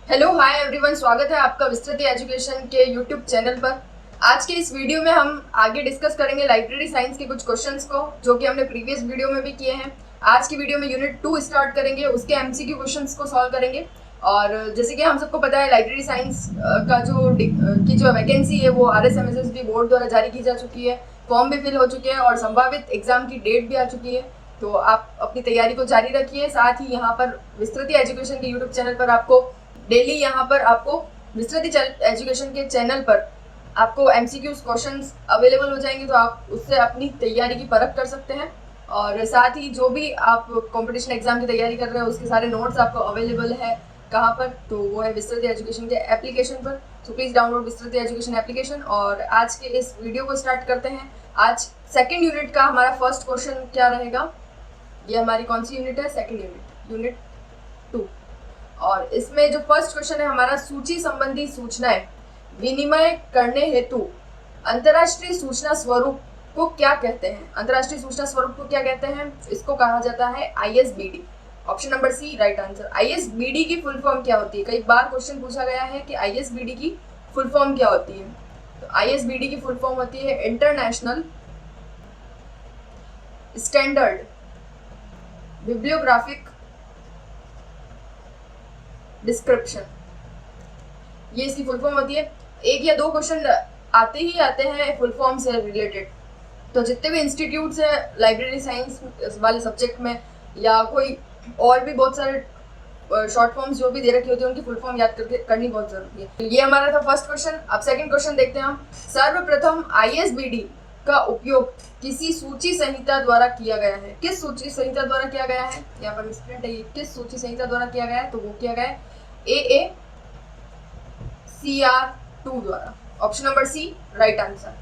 Hello hi everyone, स्वागत है आपका विस्तृत एजुकेशन के यूट्यूब चैनल पर। आज के इस वीडियो में हम आगे डिस्कस करेंगे लाइब्रेरी साइंस के कुछ क्वेश्चंस को, जो कि हमने प्रीवियस वीडियो में भी किए हैं। आज की वीडियो में यूनिट 2 स्टार्ट करेंगे, उसके एमसीक्यू क्वेश्चंस को सॉल्व करेंगे। और जैसे कि हम सबको पता है, लाइब्रेरी साइंस का जो वैकेंसी है वो RSMSSB बोर्ड द्वारा जारी की जा चुकी है, फॉर्म भी फिल हो चुके हैं और संभावित एग्जाम की डेट भी आ चुकी है। तो आप अपनी तैयारी को जारी रखिए। साथ ही यहाँ पर विस्तृत एजुकेशन के यूट्यूब चैनल पर आपको डेली विस्तृत एजुकेशन के चैनल पर आपको एमसीक्यूज क्वेश्चंस अवेलेबल हो जाएंगे, तो आप उससे अपनी तैयारी की परख कर सकते हैं। और साथ ही जो भी आप कंपटीशन एग्जाम की तैयारी कर रहे हैं उसके सारे नोट्स आपको अवेलेबल है कहाँ पर, तो वो है विस्तृत एजुकेशन के एप्लीकेशन पर। सो प्लीज़ डाउनलोड विस्तृत एजुकेशन एप्लीकेशन। और आज के इस वीडियो को स्टार्ट करते हैं। आज सेकेंड यूनिट का हमारा फर्स्ट क्वेश्चन क्या रहेगा। ये हमारी कौन सी यूनिट है? Second unit 2। और इसमें जो फर्स्ट क्वेश्चन है हमारा, सूची संबंधी सूचनाएं विनिमय करने हेतु अंतर्राष्ट्रीय सूचना स्वरूप को क्या कहते हैं? अंतर्राष्ट्रीय सूचना स्वरूप को क्या कहते हैं? इसको कहा जाता है ISBD। Option number C right answer. ISBD की फुल फॉर्म क्या होती है? कई बार क्वेश्चन पूछा गया है कि ISBD की फुल फॉर्म क्या होती है। तो ISBD की फुल फॉर्म होती है इंटरनेशनल स्टैंडर्ड बिब्लियोग्राफिक डिस्क्रिप्शन। ये इसकी फुल फॉर्म होती है। एक या दो क्वेश्चन आते हैं फुल फॉर्म से रिलेटेड। तो जितने भी इंस्टीट्यूट्स हैं लाइब्रेरी साइंस वाले सब्जेक्ट में, या कोई और भी बहुत सारे शॉर्ट फॉर्म्स जो भी दे रखी होती है, उनकी फुल फॉर्म याद करनी बहुत जरूरी है। ये हमारा था फर्स्ट क्वेश्चन। अब सेकंड क्वेश्चन देखते हैं हम। सर्वप्रथम ISBD का उपयोग किसी सूची संहिता द्वारा किया गया है। किस सूची संहिता द्वारा किया गया है? यहाँ पर मिसप्रिंट है। ये किस सूची संहिता द्वारा किया गया है? तो वो किया गया है AACR2 द्वारा। Option number C right answer.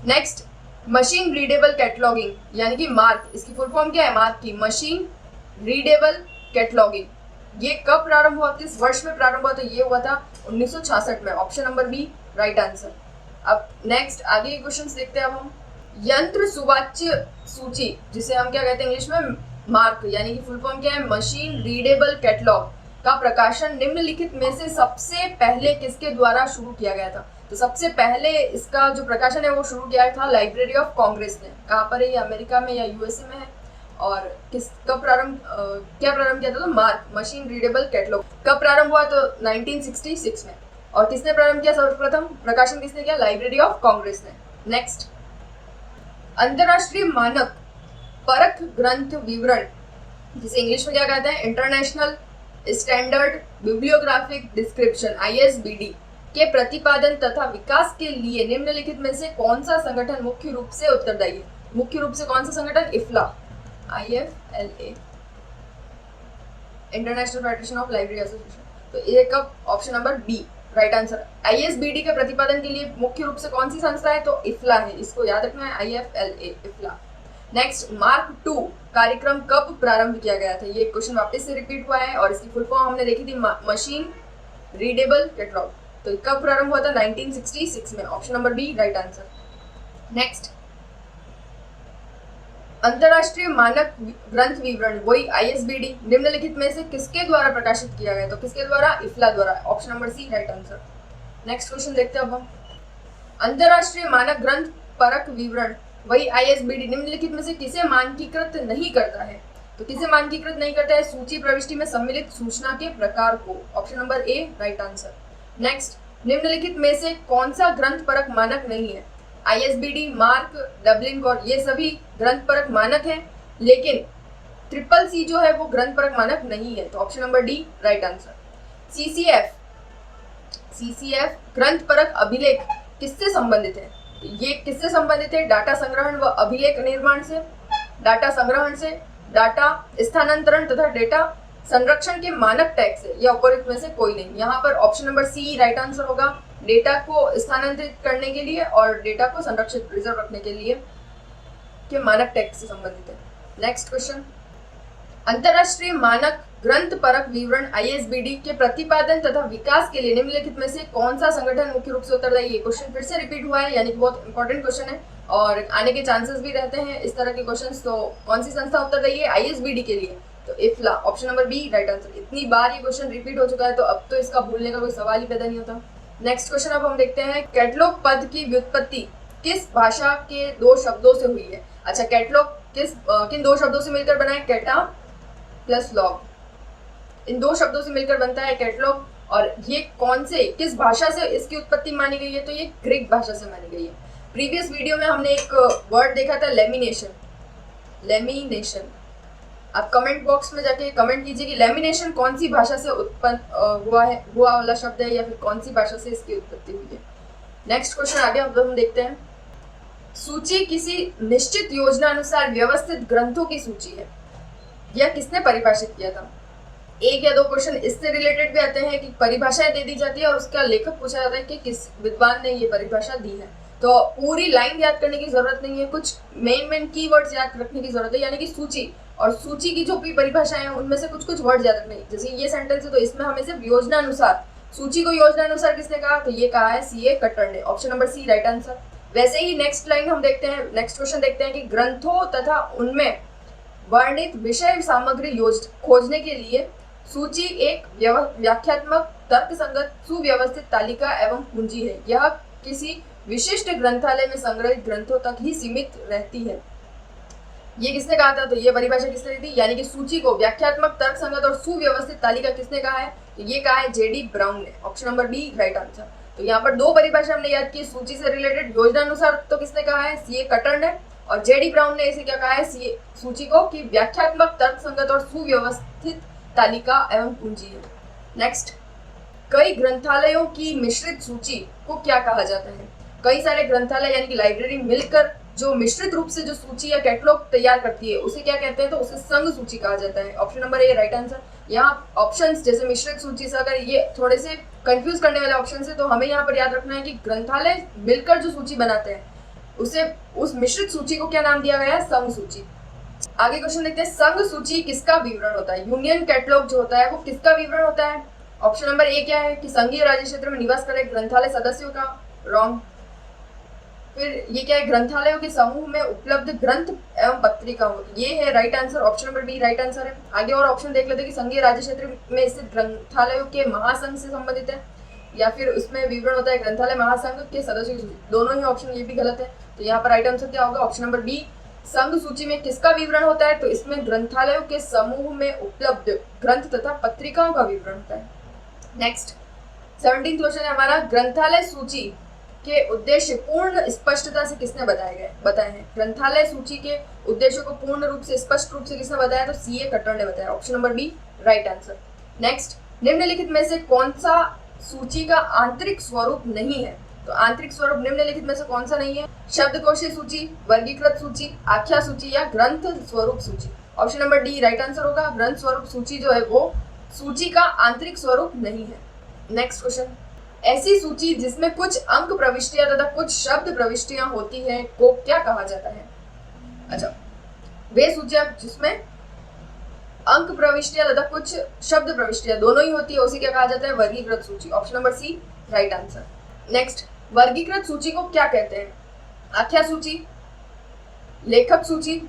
Next, machine readable cataloguing यानी कि मार्क, इसकी फुल फॉर्म क्या है? मार्क की मशीन रीडेबल कैटलॉगिंग। ये कब प्रारंभ हुआ? किस वर्ष में प्रारंभ हुआ? तो ये हुआ था 1966 में। Option number B right answer. अब नेक्स्ट आगे के क्वेश्चंस देखते हैं अब हम। यंत्र सुवाच्य सूची, जिसे हम क्या कहते हैं इंग्लिश में? मार्क, यानी कि फुल फॉर्म क्या है? मशीन रीडेबल कैटलॉग का प्रकाशन निम्नलिखित में से सबसे पहले किसके द्वारा शुरू किया गया था? तो सबसे पहले इसका जो प्रकाशन है वो शुरू किया था लाइब्रेरी ऑफ कांग्रेस ने। कहाँ पर है ये? अमेरिका में या USA में है। और क्या प्रारंभ किया था? तो मार्क मशीन रीडेबल कैटलॉग कब प्रारंभ हुआ? तो 1966 में। और किसने प्रारंभ किया? सर्वप्रथम प्रकाशन किसने किया? लाइब्रेरी ऑफ कांग्रेस ने। नेक्स्ट, अंतरराष्ट्रीय मानक परख ग्रंथ विवरण, जिसे इंग्लिश में क्या कहते हैं? International standard bibliographic description ISBD के प्रतिपादन तथा विकास के लिए निम्नलिखित में से कौन सा संगठन मुख्य रूप से उत्तरदायी है? मुख्य रूप से कौन सा संगठन? IFLA, international federation of library association. तो ये कब? Option number B right answer. ISBD के प्रतिपादन के लिए मुख्य रूप से कौन सी संस्था है? तो IFLA है। इसको याद रखना है, IFLA। नेक्स्ट, मार्क 2 कार्यक्रम कब प्रारंभ किया गया था? ये क्वेश्चन वापस से रिपीट हुआ है और इसकी फुल फॉर्म हमने देखी थी, मशीन रीडेबल कैटलॉग। तो कब प्रारंभ हुआ था? 1966 में। Option number B right answer. Next, अंतरराष्ट्रीय मानक ग्रंथ विवरण, वही ISBD, निम्नलिखित में से किसके द्वारा प्रकाशित किया गया? तो किसके द्वारा? IFLA द्वारा। Option number C right answer. Next question देखते हैं अब हम। अंतरराष्ट्रीय मानक ग्रंथ परख विवरण, वही ISBD, निम्नलिखित में से किसे मानकीकृत नहीं करता है? तो किसे मानकीकृत नहीं करता है? सूची प्रविष्टि में सम्मिलित सूचना के प्रकार को। Option number A right answer. Next, निम्नलिखित में से कौन सा ग्रंथ परख मानक नहीं है? ISBD, मार्क, डबलिन और ये सभी ग्रंथ परख मानक है, लेकिन CCC जो है वो ग्रंथ परख मानक नहीं है। तो option number D right answer. CCF ग्रंथ परख अभिलेख किससे संबंधित है? ये किससे संबंधित है? डाटा संग्रहण व अभिलेख निर्माण से, डाटा संग्रहण से, डाटा स्थानांतरण तथा डेटा संरक्षण के मानक टैग से, या उपरोक्त में से कोई नहीं। यहाँ पर option number C right answer होगा। डेटा को स्थानांतरित करने के लिए और डेटा को संरक्षित रिजर्व रखने के लिए के मानक टैग से संबंधित है। नेक्स्ट क्वेश्चन, अंतरराष्ट्रीय मानक ग्रंथ परख विवरण ISBD के प्रतिपादन तथा विकास के लिए निम्नलिखित में से कौन सा संगठन मुख्य रूप से उत्तरदायी है? क्वेश्चन फिर से रिपीट हुआ है, यानी कि बहुत इंपॉर्टेंट क्वेश्चन है और आने के चांसेस भी रहते हैं इस तरह के क्वेश्चंस। तो कौन सी संस्था उत्तरदायी है ISBD के लिए? तो IFLA, option number B right answer. इतनी बार ये क्वेश्चन रिपीट हो चुका है तो अब तो इसका भूलने का कोई सवाल ही पैदा नहीं होता। नेक्स्ट क्वेश्चन अब हम देखते हैं, कैटलॉग पद की व्युत्पत्ति किस भाषा के दो शब्दों से हुई है। अच्छा, कैटलॉग किन दो शब्दों से मिलकर बना है? कैटा प्लस लॉग, इन दो शब्दों से मिलकर बनता है कैटलॉग। और ये कौन से, किस भाषा से इसकी उत्पत्ति मानी गई है? तो ये ग्रीक भाषा से मानी गई है। प्रीवियस वीडियो में हमने एक वर्ड देखा था लेमिनेशन, लेमिनेशन। आप कमेंट बॉक्स में जाके कमेंट कीजिए कि लेमिनेशन कौन सी भाषा से उत्पन्न हुआ वाला शब्द है, या फिर कौन सी भाषा से इसकी उत्पत्ति हुई है। नेक्स्ट क्वेश्चन आगे अब हम देखते हैं, सूची किसी निश्चित योजना अनुसार व्यवस्थित ग्रंथों की सूची है, यह किसने परिभाषित किया था? एक या दो क्वेश्चन इससे रिलेटेड भी आते हैं कि परिभाषाएं दे दी जाती है और उसका लेखक पूछा जाता है कि किस विद्वान ने ये परिभाषा दी है। तो पूरी लाइन याद करने की जरूरत नहीं है, कुछ मेन कीवर्ड्स याद रखने की जरूरत है, यानी कि सूची और सूची की जो भी परिभाषाएं हैं उनमें से कुछ वर्ड याद रखने। जैसे ये सेंटेंस है तो इसमें हमें सिर्फ योजना अनुसार, सूची को योजना अनुसार किसने कहा? तो ये कहा है सीए कट्टर ने, option number C right answer. वैसे ही नेक्स्ट लाइन हम देखते हैं, नेक्स्ट क्वेश्चन देखते हैं कि ग्रंथों तथा उनमें वर्णित विषय सामग्री खोजने के लिए सूची एक व्याख्यात्मक तर्कसंगत सुव्यवस्थित तालिका एवं पूंजी है। यह किसी विशिष्ट ग्रंथालय में संग्रहित ग्रंथों तक ही सीमित रहती है। ये किसने कहा था? तो ये परिभाषा किसने दी थी? यानी कि सूची को व्याख्यात्मक तर्कसंगत और सुव्यवस्थित तालिका किसने कहा है? तो ये कहा है जेडी ब्राउन ने, option number B right answer. तो यहाँ पर दो परिभाषा हमने याद की, सूची से रिलेटेड योजना अनुसार तो किसने कहा है? सीए कटर ने, और जेडी ब्राउन ने इसे क्या कहा है सूची को कि व्याख्यात्मक तर्कसंगत और सुव्यवस्थित तालिका एवं पूंजी है। नेक्स्ट, कई ग्रंथालयों की मिश्रित सूची को क्या कहा जाता है? कई सारे ग्रंथालय यानी कि लाइब्रेरी मिलकर जो मिश्रित रूप से जो सूची या कैटलॉग तैयार करती है उसे क्या कहते हैं? तो उसे संघ सूची कहा जाता है, option number A right answer. यहाँ ऑप्शंस जैसे मिश्रित सूची से अगर ये थोड़े से कंफ्यूज करने वाले ऑप्शन है तो हमें यहाँ पर याद रखना है कि ग्रंथालय मिलकर जो सूची बनाते हैं उसे, उस मिश्रित सूची को क्या नाम दिया गया है? संघ सूची। आगे क्वेश्चन देखते हैं, संघ सूची किसका विवरण होता है? यूनियन कैटलॉग जो होता है वो किसका विवरण होता है? ऑप्शन नंबर ए क्या है कि संघीय राज्य क्षेत्र में निवास कर रहे ग्रंथालय सदस्यों का, रॉन्ग। फिर ये क्या है? ग्रंथालयों के समूह में उपलब्ध ग्रंथ एवं पत्रिकाओं, ये है right answer, option number B right answer है। आगे और ऑप्शन देख लेते हैं कि संघीय राज्य क्षेत्र में स्थित ग्रंथालयों के महासंघ से संबंधित है, या फिर उसमें विवरण होता है ग्रंथालय महासंघ के सदस्यों की सूची। दोनों ही ऑप्शन ये भी गलत है, तो यहाँ पर राइट आंसर क्या होगा? Option number B. संघ सूची में किसका विवरण होता है? तो इसमें ग्रंथालयों के समूह में उपलब्ध ग्रंथ तथा पत्रिकाओं का विवरण होता है। नेक्स्ट 17th क्वेश्चन है हमारा, ग्रंथालय सूची के उद्देश्य पूर्ण स्पष्टता से किसने बताए हैं? ग्रंथालय सूची के उद्देश्यों को पूर्ण रूप से स्पष्ट रूप से किसने बताया? तो सीए कट्टर ने बताया, option number B right answer. Next, निम्नलिखित में से कौन सा सूची का आंतरिक स्वरूप नहीं है? तो आंतरिक स्वरूप निम्नलिखित में से कौन सा नहीं है? शब्दकोशीय सूची, वर्गीकृत सूची, आख्या सूची या ग्रंथ स्वरूप सूची। Option number D right answer होगा। ग्रंथ स्वरूप सूची जो है वो सूची का आंतरिक स्वरूप नहीं है। नेक्स्ट क्वेश्चन, ऐसी सूची जिसमें कुछ अंक प्रविष्टियां तथा कुछ शब्द प्रविष्टियां होती हैं को क्या कहा जाता है? अच्छा, वे सूचियां जिसमें अंक प्रविष्टियां तथा कुछ शब्द प्रविष्टियां दोनों ही होती है उसे क्या कहा जाता है? वर्गीकृत सूची, option number C right answer. Next, वर्गीकृत सूची को क्या कहते हैं? आख्या सूची, लेखक सूची,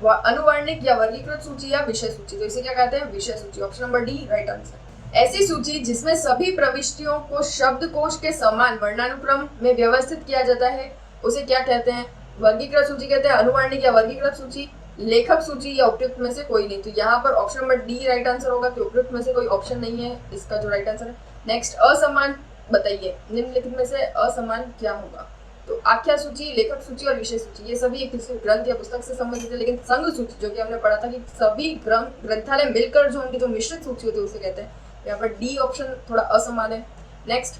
अनुवर्णिक या वर्गीकृत सूची या विषय सूची। तो इसे क्या कहते हैं? विषय सूची, option number D right answer. ऐसी सूची जिसमें सभी प्रविष्टियों को शब्दकोश के समान वर्णानुक्रम में व्यवस्थित किया जाता है उसे क्या कहते हैं? वर्गीकृत सूची कहते हैं। अनुवर्णिक या वर्गीकृत सूची, लेखक सूची या उपयुक्त में से कोई नहीं। तो यहाँ पर option number D right answer होगा कि उपयुक्त में से कोई ऑप्शन नहीं है इसका जो राइट आंसर है। नेक्स्ट, असमान बताइए निम्नलिखित में से असमान क्या होगा? तो आख्या सूची, लेखक सूची और विषय सूची ये सभी एक किसी ग्रंथ या पुस्तक से संबंधित है, लेकिन संघ सूची जो कि हमने पढ़ा था कि सभी ग्रंथालय मिलकर जो उनकी जो मिश्रित सूची होती है उसे कहते हैं। यहाँ पर डी ऑप्शन थोड़ा असमान है। नेक्स्ट,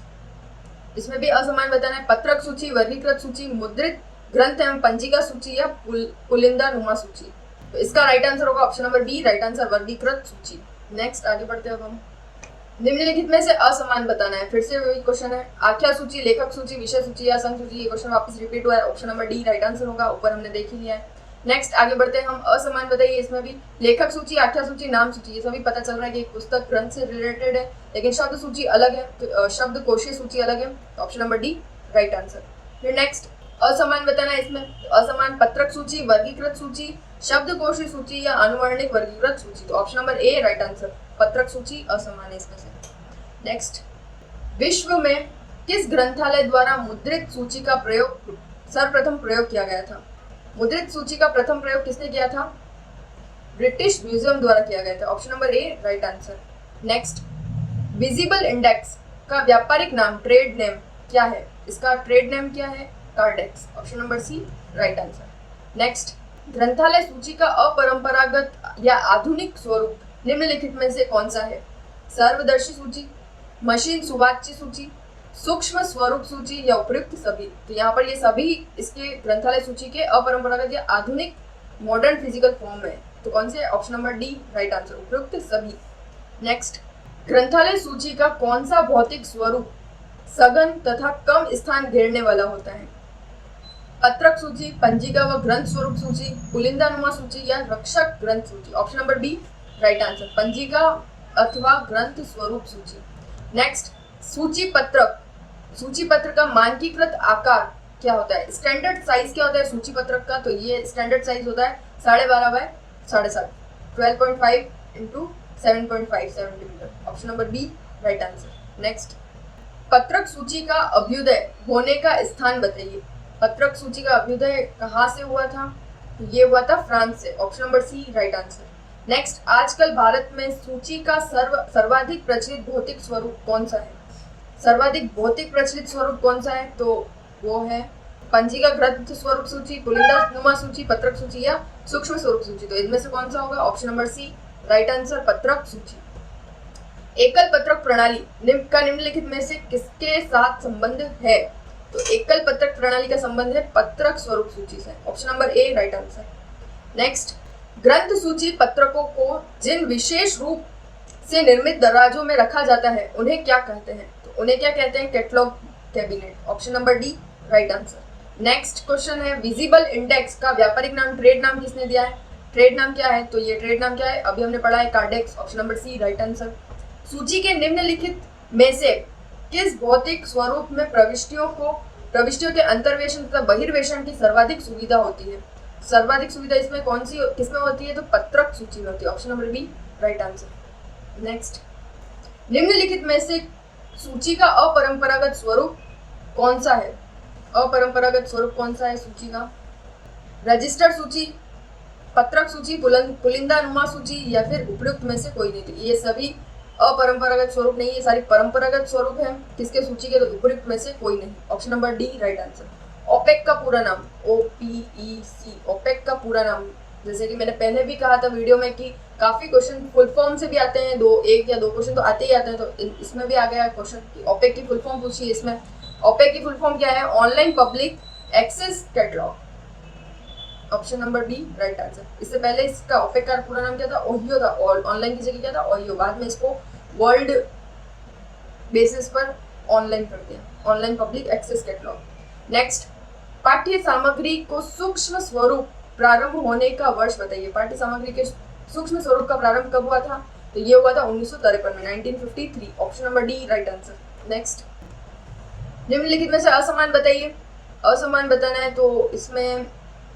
इसमें भी असमान बताना है। पत्रक सूची, वर्गीकृत सूची, मुद्रित ग्रंथ एवं पंजिका सूची या पुलिंदा नुमा सूची। तो इसका राइट आंसर होगा option number B right answer, वर्गीकृत सूची। नेक्स्ट आगे बढ़ते हैं अब हम, निम्नलिखित में से असमान बताना है। फिर से वही क्वेश्चन है, आख्या सूची, लेखक सूची, विषय सूची या संघ सूची। ये क्वेश्चन वापस रिपीट हुआ है, option number D right answer होगा, ऊपर हमने देख ही लिया है। नेक्स्ट आगे बढ़ते हैं हम, असमान बताइए। इसमें भी लेखक सूची, आख्या सूची, नाम सूची ये सभी पता चल रहा है कि एक पुस्तक ग्रंथ से रिलेटेड है, लेकिन शब्द सूची अलग है, तो शब्द कोशीय सूची अलग है, option number D right answer. फिर नेक्स्ट, असमान बताना है इसमें। असमान पत्रक सूची, वर्गीकृत सूची, शब्दकोशी सूची या अनुवर्णिक वर्गीकृत सूची। तो option number A right answer, पत्रक सूची असमान है इसमें से। नेक्स्ट, विश्व में किस ग्रंथालय द्वारा मुद्रित सूची का प्रयोग सर्वप्रथम प्रयोग किया गया था? मुद्रित सूची का प्रथम प्रयोग किसने किया था? ब्रिटिश म्यूजियम द्वारा किया गया था। Option number A right answer. Next, visible index का व्यापारिक नाम, ट्रेड नेम क्या है? इसका ट्रेड नेम क्या है? Kardex. Option number C right answer. Next, ग्रंथालय सूची का अपरंपरागत या आधुनिक स्वरूप निम्नलिखित में से कौन सा है? सर्वदर्शी सूची, मशीन सुवाच्य सूची, सूक्ष्म स्वरूप सूची या उपयुक्त सभी। तो यहाँ पर ये सभी इसके ग्रंथालय सूची के अपरंपरागत या आधुनिक मॉडर्न फिजिकल फॉर्म में। तो कौन से? Option number D right answer, उपयुक्त सभी। नेक्स्ट, ग्रंथालय सूची का कौन सा भौतिक स्वरूप सघन तथा कम स्थान घेरने वाला होता है? पत्रक सूची, पंजिका व ग्रंथ स्वरूप सूची, पुलिंदानुमा सूची या रक्षक ग्रंथ सूची। Option number B right answer, पंजिका अथवा ग्रंथ स्वरूप सूची। नेक्स्ट, सूची पत्रक, सूची पत्र का मानकीकृत आकार क्या होता है? स्टैंडर्ड साइज क्या होता है सूची पत्रक का? तो ये स्टैंडर्ड साइज होता है 12.5 by 7.5, 12.5 into 7.5 centimetre. Option number B right answer. Next, पत्रक सूची का अभ्युदय होने का स्थान बताइए। पत्रक सूची का अभ्युदय कहाँ से हुआ था? तो ये हुआ था फ्रांस से। Option number C right answer. Next, आजकल भारत में सूची का सर्वाधिक प्रचलित भौतिक स्वरूप कौन सा है? सर्वाधिक भौतिक प्रचलित स्वरूप कौन सा है? तो वो है पंजिका ग्रंथ स्वरूप सूची, पुलिंदानुमा सूची, पत्रक सूची या सूक्ष्म स्वरूप सूची। तो इनमें से कौन सा होगा? Option number C right answer, पत्रक सूची। एकल पत्रक प्रणाली का निम्नलिखित में से किसके साथ संबंध है? तो एकल पत्रक प्रणाली का संबंध है पत्रक स्वरूप सूची से। Option number A right answer. Next, ग्रंथ सूची पत्रकों को जिन विशेष रूप से निर्मित दराजों में रखा जाता है उन्हें क्या कहते हैं? तो उन्हें क्या कहते हैं? Catalogue cabinet. Option number D right answer. Next question है, विजिबल इंडेक्स का व्यापारिक नाम, ट्रेड नाम किसने दिया है? ट्रेड नाम क्या है? तो ये ट्रेड नाम क्या है? अभी हमने पढ़ा है, Kardex. Option number C right answer. सूची के निम्नलिखित में से किस भौतिक स्वरूप में प्रविष्टियों के अंतर्वेशन तथा बहिर्वेशन की सर्वाधिक सुविधा होती है? सर्वाधिक सुविधा इसमें कौन सी किसमें होती है? तो पत्रक सूची में होती है। Option number B right answer. Next, निम्नलिखित में से सूची का अपरंपरागत स्वरूप कौन सा है? अपरंपरागत स्वरूप कौन सा है सूची का? रजिस्टर सूची, पत्रक सूची, पुलिंदानुमा सूची या फिर उपयुक्त में से कोई नहीं। ये सभी अपरंपरागत स्वरूप नहीं, ये सारी परंपरागत स्वरूप है। किसके सूची के? तो उपयुक्त में से कोई नहीं। Option number D right answer. OPAC का पूरा नाम, OPEC, ओपेक का पूरा नाम, जैसे कि मैंने पहले भी कहा था वीडियो में कि काफी क्वेश्चन फुल फॉर्म से भी आते हैं, एक या दो क्वेश्चन तो आते ही आते हैं। तो इसमें भी आ गया क्वेश्चन कि ओपेक की फुल फॉर्म पूछी है इसमें। ओपेक की फुल फॉर्म क्या है? Online public access catalogue. Option number B right answer. इससे पहले इसका ओपेक का पूरा नाम क्या था? ओहियो था। ऑनलाइन की जगह क्या था? ओहियो। बाद में इसको वर्ल्ड बेसिस पर ऑनलाइन कर दिया, online public access catalogue. Next, पाठ्य सामग्री को सूक्ष्म स्वरूप प्रारंभ होने का वर्ष बताइए। पाठ्य सामग्री के सूक्ष्म स्वरूप का प्रारंभ कब हुआ था? तो ये हुआ था 1953 में, 1953। Option number D right answer. Next, निम्नलिखित में से असमान बताइए। असमान बताना है तो इसमें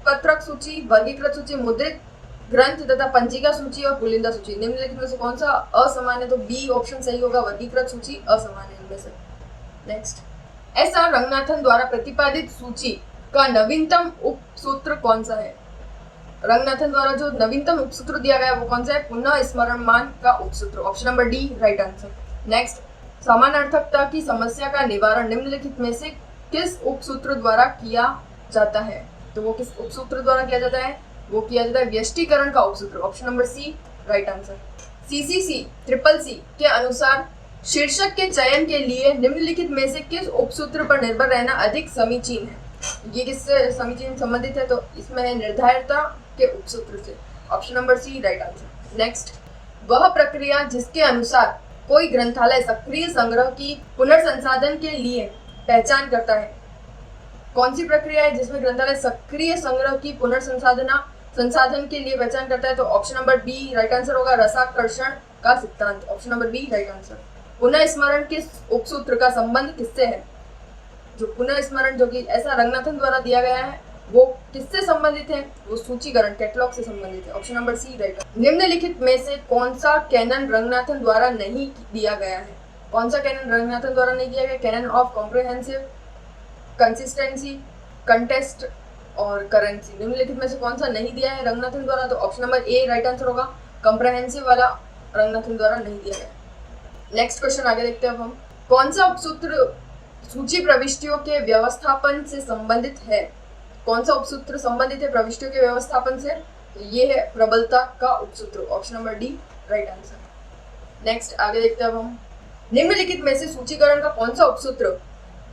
पत्रक सूची, वर्गीकृत सूची, मुद्रित ग्रंथ तथा पंजिका सूची और पुलिंदा सूची। निम्नलिखित में से कौन सा असमान है? तो बी ऑप्शन सही होगा, वर्गीकृत सूची असमान है इनमें से। Next, SR. रंगनाथन द्वारा प्रतिपादित सूची का नवीनतम उपसूत्र कौन सा है? रंगनाथन द्वारा जो नवीनतम उपसूत्र दिया गया वो कौन सा है? पुनः स्मरणमान का उपसूत्र। Option number D right answer. Next, समानार्थकता की समस्या का निवारण निम्नलिखित में से किस उपसूत्र द्वारा किया जाता है? तो वो किस उपसूत्र द्वारा किया जाता है? वो किया जाता है व्यष्टिकरण का उपसूत्र। Option number C right answer. CCC CCC के अनुसार शीर्षक के चयन के लिए निम्नलिखित में से किस उपसूत्र पर निर्भर रहना अधिक समीचीन है? ये किससे समीचीन संबंधित है? तो इसमें है निर्धारिता के उपसूत्र से। Option number C right answer. Next, वह प्रक्रिया जिसके अनुसार कोई ग्रंथालय सक्रिय संग्रह की पुनर्संसाधन के लिए पहचान करता है? कौन सी प्रक्रिया है जिसमें ग्रंथालय सक्रिय संग्रह की संसाधन के लिए पहचान करता है? तो option number B right answer होगा, रसाकर्षण का सिद्धांत। Option number B right answer. पुनः स्मरण के उपसूत्र का संबंध किससे है? जो पुनर्स्मरण जो कि ऐसा रंगनाथन द्वारा दिया गया है वो किससे संबंधित है? वो सूचीकरण कैटलॉग से संबंधित है। Option number C right. निम्नलिखित में से कौन सा कैनन रंगनाथन द्वारा नहीं दिया गया है? कौन सा कैनन रंगनाथन द्वारा नहीं दिया गया? Canon of comprehensive, consistency, contest और करेंसी। निम्नलिखित में से कौन सा नहीं दिया है रंगनाथन द्वारा? तो option number A right answer होगा। कॉम्प्रिहेंसिव वाला रंगनाथन द्वारा नहीं दिया गया। नेक्स्ट क्वेश्चन आगे देखते हैं अब हम। कौन सा उपसूत्र सूची प्रविष्टियों के व्यवस्थापन से संबंधित है? कौन सा उपसूत्र संबंधित है प्रविष्टियों के व्यवस्थापन से? तो ये है प्रबलता का उपसूत्र। Option number D right answer. Next आगे देखते हैं अब हम। निम्नलिखित में से सूचीकरण का कौन सा उपसूत्र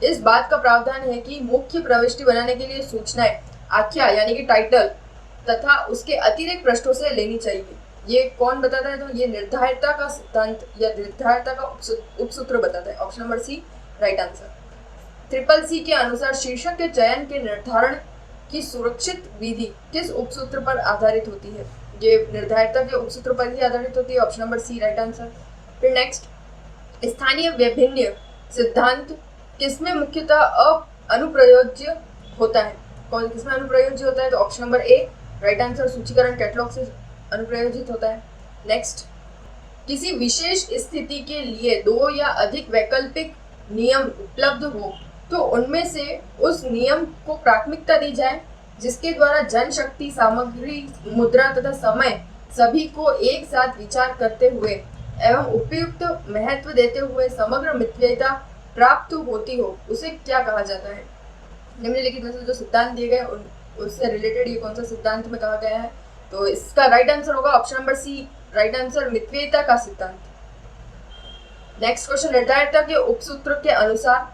इस बात का प्रावधान है कि मुख्य प्रविष्टि बनाने के लिए सूचनाएं आख्या यानी कि टाइटल तथा उसके अतिरिक्त पृष्ठों से लेनी चाहिए? ये कौन बताता है? तो ये निर्धारिता का सिद्धांत या निर्धारिता का उपसूत्र बताता है। Option number C right answer. Triple C के अनुसार शीर्षक के चयन के निर्धारण की सुरक्षित विधि किस उपसूत्र पर आधारित होती है? ये निर्धारिता के उपसूत्र पर ही आधारित होती है। Option number C right answer. फिर नेक्स्ट, स्थानीय वैभिन्य सिद्धांत किसमें मुख्यतः अनुप्रयोज्य होता है? कौन किसमें अनुप्रयोज्य होता है? तो option number A right answer. सूचीकरण कैटलॉग से अनुप्रयोजित होता है। नेक्स्ट, किसी विशेष स्थिति के लिए दो या अधिक वैकल्पिक नियम उपलब्ध हो तो उनमें से उस नियम को प्राथमिकता दी जाए जिसके द्वारा जनशक्ति, सामग्री, मुद्रा तथा समय सभी को एक साथ विचार करते हुए एवं उपयुक्त महत्व देते हुए समग्र मितव्ययिता प्राप्त होती हो, उसे क्या कहा जाता है? निम्नलिखित में से जो सिद्धांत दिए गए उससे रिलेटेड ये कौन सा सिद्धांत में कहा गया है? तो इसका राइट आंसर होगा option number C right answer, मितव्ययिता का सिद्धांत। नेक्स्ट क्वेश्चन, निर्धारिता के उपसूत्र के अनुसार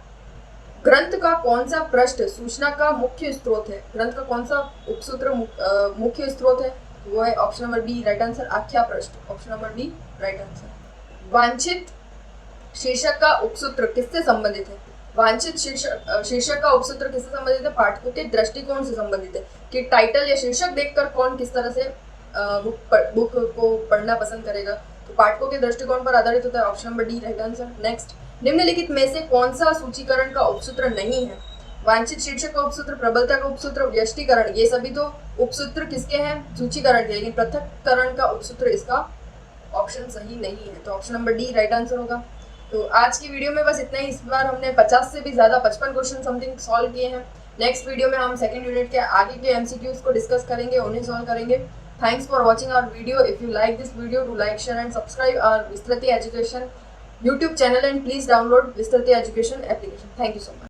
ग्रंथ का कौन सा पृष्ठ सूचना का मुख्य स्रोत है? ग्रंथ का कौन सा उपसूत्र मुख्य स्रोत है? वो है option number B right answer, आख्या पृष्ठ। Option number B right answer. वांछित शीर्षक का उपसूत्र किससे संबंधित है? वांछित शीर्षक का उपसूत्र किससे संबंधित है? पाठकों के दृष्टिकोण से संबंधित है कि टाइटल या शीर्षक देखकर कौन किस तरह से बुक को पढ़ना पसंद करेगा। तो पाठकों के दृष्टिकोण पर आधारित होता है। Option number D right answer. Next, निम्नलिखित में से कौन सा सूचीकरण का उपसूत्र नहीं है? वांछित शीर्षक का उपसूत्र, प्रबलता का उपसूत्र, व्यष्टिकरण, ये सभी तो उपसूत्र किसके हैं? सूचीकरण के। लेकिन पृथक्करण का उपसूत्र इसका ऑप्शन सही नहीं है। तो option number D right answer होगा। तो आज की वीडियो में बस इतना ही। इस बार हमने 50 से भी ज़्यादा 55 क्वेश्चन समथिंग सॉल्व किए हैं। नेक्स्ट वीडियो में हम सेकंड यूनिट के आगे के MCQs को डिस्कस करेंगे, उन्हें सॉल्व करेंगे। Thanks for watching our video. If you like this video, do like, share and subscribe our Vistriti education YouTube channel and please download Vistarthi Education application. Thank you so much.